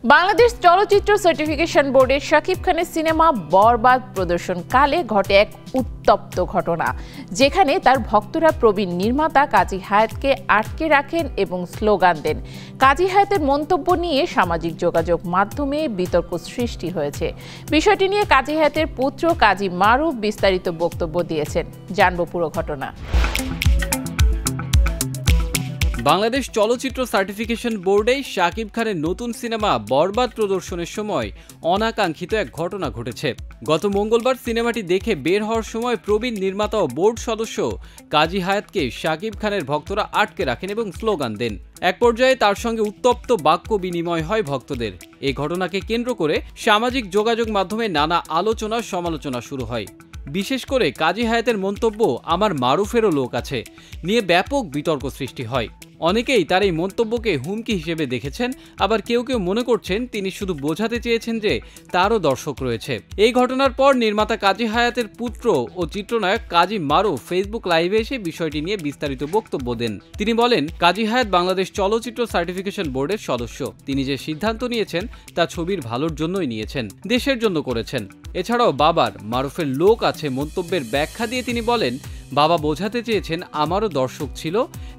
বাংলাদেশ চলচ্চিত্র সার্টিফিকেশন বোর্ডের শাকিব খানের সিনেমা বরবাদ প্রদর্শনকালে ঘটে এক উত্তপ্ত ঘটনা, যেখানে তার ভক্তরা প্রবীণ নির্মাতা কাজী হায়াতকে আটকে রাখেন এবং স্লোগান দেন। কাজী হায়াতের মন্তব্য নিয়ে সামাজিক যোগাযোগ মাধ্যমে বিতর্ক সৃষ্টি হয়েছে। বিষয়টি নিয়ে কাজী হায়াতের পুত্র কাজী মারুফ বিস্তারিত বক্তব্য দিয়েছেন। জানব পুরো ঘটনা। বাংলাদেশ চলচ্চিত্র সার্টিফিকেশন বোর্ডে শাকিব খানের নতুন সিনেমা বরবাদ প্রদর্শনের সময় অনাকাঙ্ক্ষিত এক ঘটনা ঘটেছে। গত মঙ্গলবার সিনেমাটি দেখে বের হওয়ার সময় প্রবীণ নির্মাতা ও বোর্ড সদস্য কাজী হায়াতকে শাকিব খানের ভক্তরা আটকে রাখেন এবং স্লোগান দেন। এক পর্যায়ে তার সঙ্গে উত্তপ্ত বাক্য বিনিময় হয় ভক্তদের। এই ঘটনাকে কেন্দ্র করে সামাজিক যোগাযোগ মাধ্যমে নানা আলোচনা সমালোচনা শুরু হয়। বিশেষ করে কাজী হায়াতের মন্তব্য "আমার মারুফেরও লোক আছে" নিয়ে ব্যাপক বিতর্ক সৃষ্টি হয়। অনেকেই তার এই মন্তব্যকে হুমকি হিসেবে দেখেছেন, আবার কেউ কেউ মনে করছেন তিনি শুধু বোঝাতে চেয়েছেন যে তারও দর্শক রয়েছে। এই ঘটনার পর নির্মাতা কাজী হায়াতের পুত্র ও চিত্রনায়ক কাজী মারুফ ফেসবুক লাইভে এসে বিষয়টি নিয়ে বিস্তারিত বক্তব্য দেন। তিনি বলেন, কাজী হায়াত বাংলাদেশ চলচ্চিত্র সার্টিফিকেশন বোর্ডের সদস্য। তিনি যে সিদ্ধান্ত নিয়েছেন তা ছবির ভালোর জন্যই নিয়েছেন, দেশের জন্য করেছেন। এছাড়াও বাবার মারুফের লোক আছে মন্তব্যের ব্যাখ্যা দিয়ে তিনি বলেন, বাবা বোঝাতে চেয়েছেন আমারও দর্শক ছিল,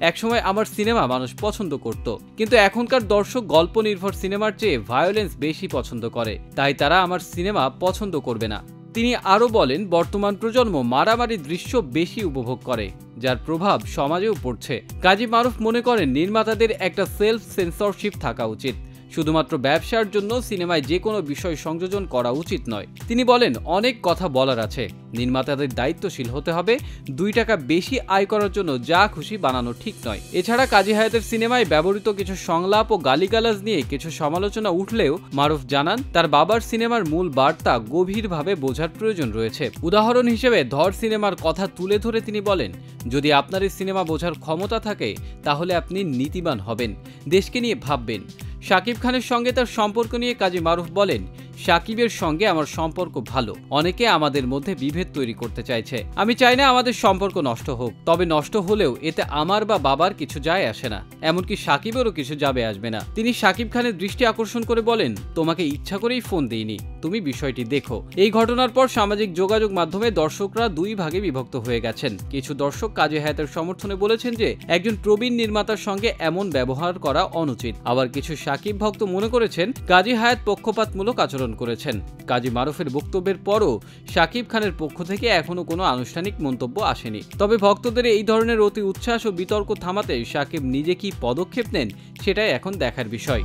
একসময় আমার সিনেমা মানুষ পছন্দ করত, কিন্তু এখনকার দর্শক গল্প নির্ভর সিনেমার চেয়ে ভায়োলেন্স বেশি পছন্দ করে, তাই তারা আমার সিনেমা পছন্দ করবে না। তিনি আরও বলেন, বর্তমান প্রজন্ম মারামারি দৃশ্য বেশি উপভোগ করে, যার প্রভাব সমাজেও পড়ছে। কাজী মারুফ মনে করেন নির্মাতাদের একটা সেলফ সেন্সরশিপ থাকা উচিত। শুধুমাত্র ব্যবসার জন্য সিনেমায় যে কোনো বিষয় সংযোজন করা উচিত নয়। তিনি বলেন, অনেক কথা বলার আছে, নির্মাতাদের দায়িত্বশীল হতে হবে। 2 টাকা বেশি আয় করার জন্য যা খুশি বানানো ঠিক নয়। এছাড়া কাজী হায়াতের সিনেমায় ব্যবহৃত কিছু সংলাপ ও গালিগালাজ নিয়ে কিছু সমালোচনা উঠলেও মারুফ জানান, তার বাবার সিনেমার মূল বার্তা গভীরভাবে বোঝার প্রয়োজন রয়েছে। উদাহরণ হিসেবে ধর সিনেমার কথা তুলে ধরে তিনি বলেন, যদি আপনার এই সিনেমা বোঝার ক্ষমতা থাকে তাহলে আপনি নীতিবান হবেন, দেশকে নিয়ে ভাববেন। শাকিব খানের সঙ্গে তার সম্পর্ক নিয়ে কাজী মারুফ বলেন, শাকিবের সঙ্গে আমার সম্পর্ক ভালো। অনেকে আমাদের মধ্যে বিভেদ তৈরি করতে চাইছে। আমি চাই না আমাদের সম্পর্ক নষ্ট হোক, তবে নষ্ট হলেও এতে আমার বা বাবার কিছু যায় আসে না, এমনকি শাকিবেরও কিছু যাবে আসবে না। তিনি শাকিব খানের দৃষ্টি আকর্ষণ করে বলেন, তোমাকে ইচ্ছা করেই ফোন দিইনি, তুমি বিষয়টি দেখো। এই ঘটনার পর সামাজিক যোগাযোগ মাধ্যমে দর্শকরা 2 ভাগে বিভক্ত হয়ে গেছেন। কিছু দর্শক কাজী হায়াতের সমর্থনে বলেছেন যে একজন প্রবীণ নির্মাতার সঙ্গে এমন ব্যবহার করা অনুচিত। আবার কিছু শাকিব ভক্ত মনে করেছেন কাজী হায়াত পক্ষপাতমূলক আচরণ করেছেন। কাজী মারুফের বক্তব্যের পরও শাকিব খানের পক্ষ থেকে এখনো কোনো আনুষ্ঠানিক মন্তব্য আসেনি। তবে ভক্তদের এই ধরনের অতি উচ্ছ্বাস ও বিতর্ক থামাতে শাকিব নিজে কি পদক্ষেপ নেন, সেটাই এখন দেখার বিষয়।